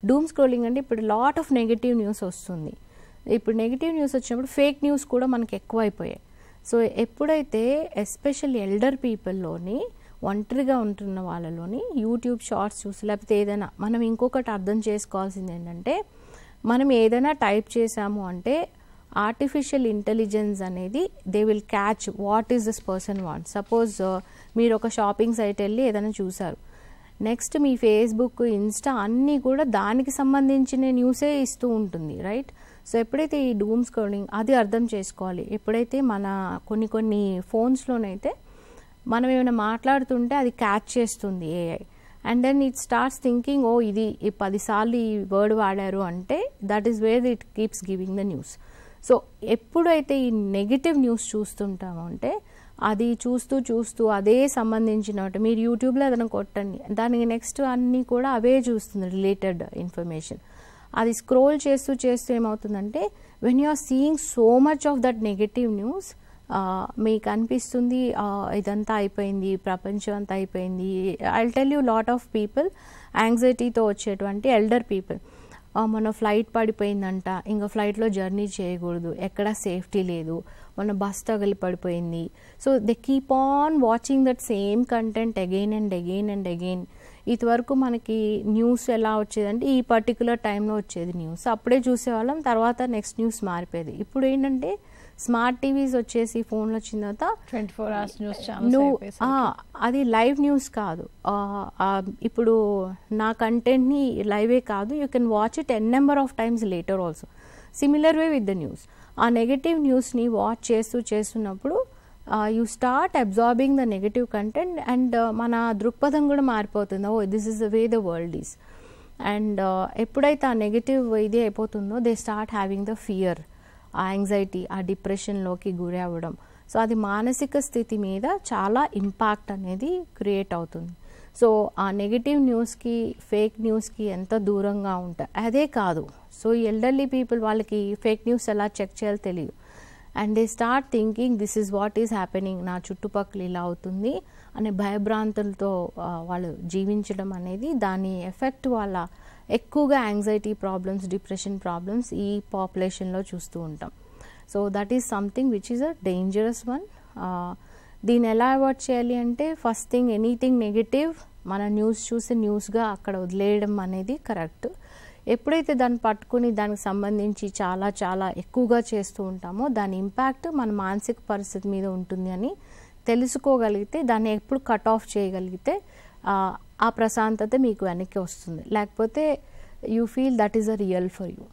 డూమ్ scrolling అంటే ఇప్పుడు lot of negative news వస్తుంది. ఇప్పుడు నెగటివ్ న్యూస్ వచ్చినప్పుడు ఫేక్ న్యూస్ కూడా మనకి ఎక్కువ అయిపోయాయి. సో ఎప్పుడైతే ఎస్పెషల్లీ ఎల్డర్ పీపుల్లోని ఒంటరిగా ఉంటున్న వాళ్ళలోని యూట్యూబ్ షార్ట్స్ చూసి లేకపోతే ఏదైనా మనం ఇంకొకటి అర్థం చేసుకోవాల్సింది ఏంటంటే మనం ఏదైనా టైప్ చేసాము అంటే ఆర్టిఫిషియల్ ఇంటెలిజెన్స్ అనేది they will catch what is this person want. Suppose మీరు ఒక షాపింగ్ సైట్ వెళ్ళి ఏదైనా చూసారు, నెక్స్ట్ మీ ఫేస్బుక్ ఇన్స్టా అన్నీ కూడా దానికి సంబంధించిన న్యూసే ఇస్తూ ఉంటుంది, రైట్? సో ఎప్పుడైతే ఈ డూమ్ స్క్రోలింగ్ అది అర్థం చేసుకోవాలి. ఎప్పుడైతే మన కొన్ని ఫోన్స్లోనైతే మనం ఏమైనా మాట్లాడుతుంటే అది క్యాచ్ చేస్తుంది AI, and then it starts thinking oh ఇది 10 సార్లు ఈ వర్డ్ వాడారు అంటే that is where it keeps giving the news. So ఎప్పుడైతే ఈ నెగిటివ్ న్యూస్ చూస్తుంటామో అంటే అది చూస్తూ అదే సంబంధించినట్టు మీరు యూట్యూబ్లో ఏదైనా కొట్టండి, దానికి నెక్స్ట్ అన్నీ కూడా అవే చూస్తుంది రిలేటెడ్ ఇన్ఫర్మేషన్. అది స్క్రోల్ చేస్తూ ఏమవుతుందంటే when you are seeing so much of that negative news మీకు అనిపిస్తుంది ఇదంతా అయిపోయింది, ప్రపంచం అంతా అయిపోయింది. I will tell you lot of people యాంగ్జైటీతో వచ్చేటువంటి ఎల్డర్ పీపుల్, మన ఫ్లైట్ పడిపోయిందంట, ఇంకా ఫ్లైట్లో జర్నీ చేయకూడదు, ఎక్కడ సేఫ్టీ లేదు, మన బస్ తగిలి పడిపోయింది. So they keep on watching that same content again and again. ఇదివరకు మనకి న్యూస్ ఎలా వచ్చేదంటే ఈ పర్టికులర్ టైంలో వచ్చేది న్యూస్, అప్పుడే చూసేవాళ్ళం, తర్వాత నెక్స్ట్ న్యూస్ మారిపోయేది. ఇప్పుడు ఏంటంటే స్మార్ట్ టీవీస్ వచ్చేసి ఫోన్లు వచ్చిన తర్వాత 24 hours న్యూస్ ఛానల్స్ అది లైవ్ న్యూస్ కాదు. ఇప్పుడు నా కంటెంట్ని లైవే కాదు, you can watch it N number of times later also. Similar way with the news. ఆ నెగటివ్ న్యూస్ని వాచ్ చేస్తున్నప్పుడు you start absorbing the negative content and మన దృక్పథం కూడా మారిపోతుంది. Oh this is the way the world is. And ఎప్పుడైతే ఆ negative ఇది అయిపోతుందో they start having the fear, ఆ యాంగ్జైటీ, ఆ డిప్రెషన్లోకి గురి అవ్వడం. సో అది మానసిక స్థితి మీద చాలా ఇంపాక్ట్ అనేది క్రియేట్ అవుతుంది. సో ఆ నెగటివ్ న్యూస్కి ఫేక్ న్యూస్కి ఎంత దూరంగా ఉంటాయి. అదే కాదు, సో ఈ ఎల్డర్లీ పీపుల్ వాళ్ళకి ఫేక్ న్యూస్ ఎలా చెక్ చేయాలో తెలియదు. And they start thinking this is what is happening, నా చుట్టుపక్కల ఇలా అవుతుంది అనే భయభ్రాంతులతో వాళ్ళు జీవించడం అనేది దాని ఎఫెక్ట్ వాళ్ళ ఎక్కువగా యాంగ్జైటీ ప్రాబ్లమ్స్, డిప్రెషన్ ప్రాబ్లమ్స్ ఈ పాపులేషన్లో చూస్తూ ఉంటాం. So that is something which is a dangerous one. దీన్ని ఎలా అవాయిడ్ చేయాలి అంటే ఫస్ట్ థింగ్ ఎనీథింగ్ నెగటివ్ మన న్యూస్ చూసి న్యూస్గా అక్కడ వదిలేయడం అనేది కరెక్ట్. ఎప్పుడైతే దాన్ని పట్టుకుని దానికి సంబంధించి చాలా ఎక్కువగా చేస్తూ ఉంటామో దాని ఇంపాక్ట్ మన మానసిక పరిస్థితి మీద ఉంటుంది అని తెలుసుకోగలిగితే దాన్ని ఎప్పుడు కట్ ఆఫ్ చేయగలిగితే ఆ ప్రశాంతత మీకు వెనక్కి వస్తుంది. లేకపోతే you feel that is a real for you.